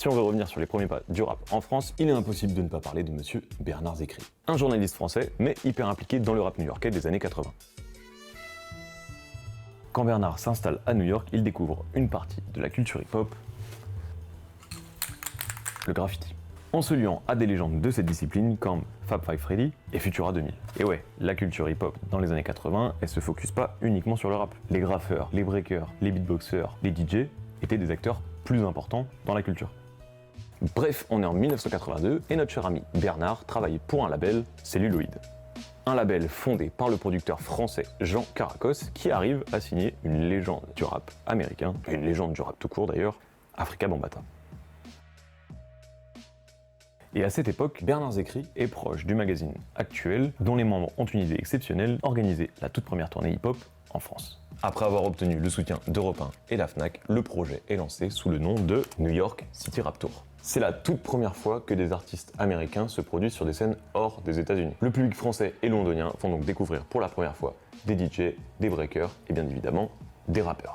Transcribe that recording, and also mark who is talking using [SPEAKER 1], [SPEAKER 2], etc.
[SPEAKER 1] Si on veut revenir sur les premiers pas du rap en France, il est impossible de ne pas parler de monsieur Bernard Zecri. Un journaliste français, mais hyper impliqué dans le rap new-yorkais des années 80. Quand Bernard s'installe à New York, il découvre une partie de la culture hip-hop, le graffiti. En se liant à des légendes de cette discipline comme Fab Five Freddy et Futura 2000. Et ouais, la culture hip-hop dans les années 80, elle se focus pas uniquement sur le rap. Les graffeurs, les breakers, les beatboxers, les DJ étaient des acteurs plus importants dans la culture. Bref, on est en 1982 et notre cher ami Bernard travaillait pour un label, Celluloid. Un label fondé par le producteur français Jean Caracos qui arrive à signer une légende du rap américain, une légende du rap tout court d'ailleurs, Afrika Bambaataa. Et à cette époque, Bernard Zecri est proche du magazine Actuel, dont les membres ont une idée exceptionnelle, organiser la toute première tournée hip-hop en France. Après avoir obtenu le soutien d'Europe 1 et la Fnac, le projet est lancé sous le nom de New York City Rap Tour. C'est la toute première fois que des artistes américains se produisent sur des scènes hors des États-Unis. Le public français et londonien font donc découvrir pour la première fois des DJ, des breakers et bien évidemment des rappeurs.